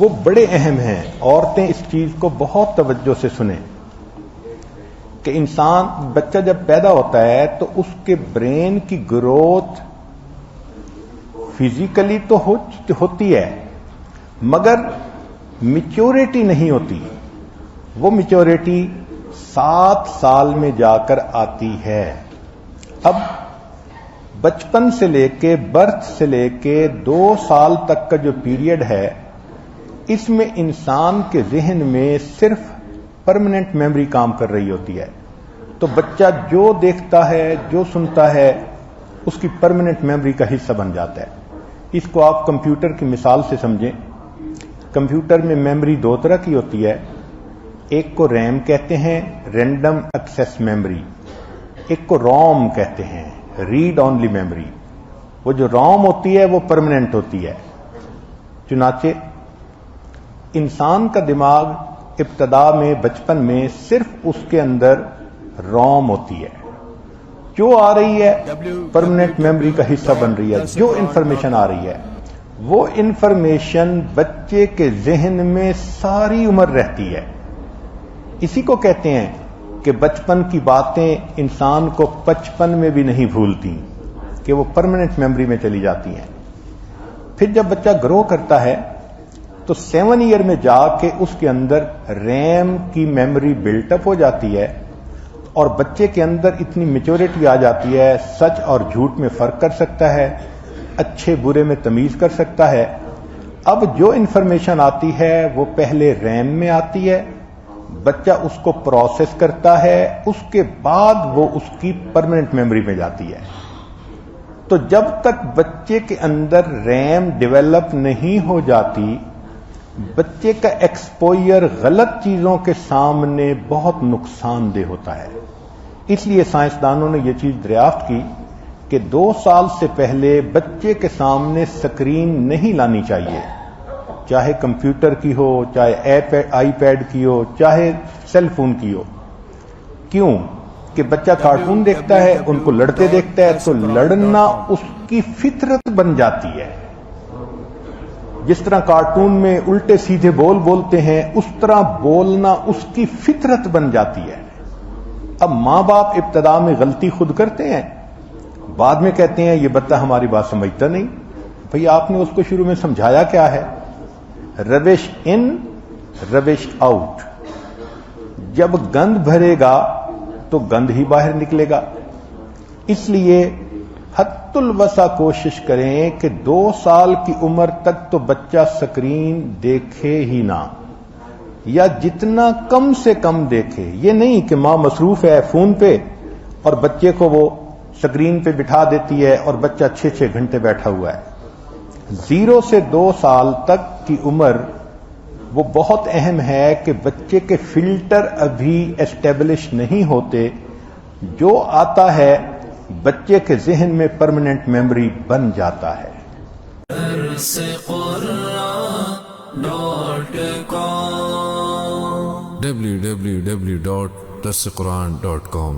وہ بڑے اہم ہیں. عورتیں اس چیز کو بہت توجہ سے سنیں کہ بچہ جب پیدا ہوتا ہے تو اس کے برین کی گروتھ فزیکلی تو ہوتی ہے مگر میچورٹی نہیں ہوتی. وہ میچورٹی 7 سال میں جا کر آتی ہے. اب بچپن سے لے کے برتھ سے لے کے 2 سال تک کا جو پیریڈ ہے اس میں انسان کے ذہن میں صرف پرماننٹ میموری کام کر رہی ہوتی ہے. تو بچہ جو دیکھتا ہے جو سنتا ہے اس کی پرماننٹ میموری کا حصہ بن جاتا ہے. اس کو آپ کمپیوٹر کی مثال سے سمجھیں. کمپیوٹر میں میموری 2 طرح کی ہوتی ہے. ایک کو ریم کہتے ہیں، رینڈم ایکسیس میموری. ایک کو روم کہتے ہیں، ریڈ اونلی میموری. وہ جو روم ہوتی ہے وہ پرماننٹ ہوتی ہے. چنانچہ انسان کا دماغ ابتدا میں بچپن میں صرف اس کے اندر روم ہوتی ہے. جو آ رہی ہے پرماننٹ میموری کا حصہ بن رہی ہے. جو انفارمیشن آ رہی ہے وہ انفارمیشن بچے کے ذہن میں ساری عمر رہتی ہے. اسی کو کہتے ہیں کہ بچپن کی باتیں انسان کو 55 میں بھی نہیں بھولتی کہ وہ پرماننٹ میموری میں چلی جاتی ہیں. پھر جب بچہ گرو کرتا ہے تو 7 ایئر میں جا کے اس کے اندر ریم کی میموری بلٹ اپ ہو جاتی ہے اور بچے کے اندر اتنی میچورٹی آ جاتی ہے، سچ اور جھوٹ میں فرق کر سکتا ہے، اچھے برے میں تمیز کر سکتا ہے. اب جو انفارمیشن آتی ہے وہ پہلے ریم میں آتی ہے، بچہ اس کو پروسیس کرتا ہے، اس کے بعد وہ اس کی پرماننٹ میموری میں جاتی ہے. تو جب تک بچے کے اندر ریم ڈیولپ نہیں ہو جاتی بچے کا ایکسپوئر غلط چیزوں کے سامنے بہت نقصان دہ ہوتا ہے. اس لیے سائنسدانوں نے یہ چیز دریافت کی کہ 2 سال سے پہلے بچے کے سامنے سکرین نہیں لانی چاہیے، چاہے کمپیوٹر کی ہو، چاہے آئی پیڈ کی ہو، چاہے سیل فون کی ہو. کیوں کہ بچہ کارٹون دیکھتا ہے، ان کو لڑتے دیکھتا ہے تو لڑنا اس کی فطرت بن جاتی ہے. جس طرح کارٹون میں الٹے سیدھے بولتے ہیں اس طرح بولنا اس کی فطرت بن جاتی ہے. اب ماں باپ ابتدا میں غلطی خود کرتے ہیں، بعد میں کہتے ہیں یہ بچہ ہماری بات سمجھتا نہیں. بھئی آپ نے اس کو شروع میں سمجھایا کیا ہے؟ ربش ان ربش آؤٹ. جب گند بھرے گا تو گند ہی باہر نکلے گا. اس لیے حد الوسع کوشش کریں کہ 2 سال کی عمر تک تو بچہ سکرین دیکھے ہی نہ، یا جتنا کم سے کم دیکھے. یہ نہیں کہ ماں مصروف ہے فون پہ اور بچے کو وہ سکرین پہ بٹھا دیتی ہے اور بچہ 6 گھنٹے بیٹھا ہوا ہے. 0 سے 2 سال تک کی عمر وہ بہت اہم ہے کہ بچے کے فلٹر ابھی اسٹیبلش نہیں ہوتے. جو آتا ہے بچے کے ذہن میں پرماننٹ میموری بن جاتا ہے. www.darsequran.com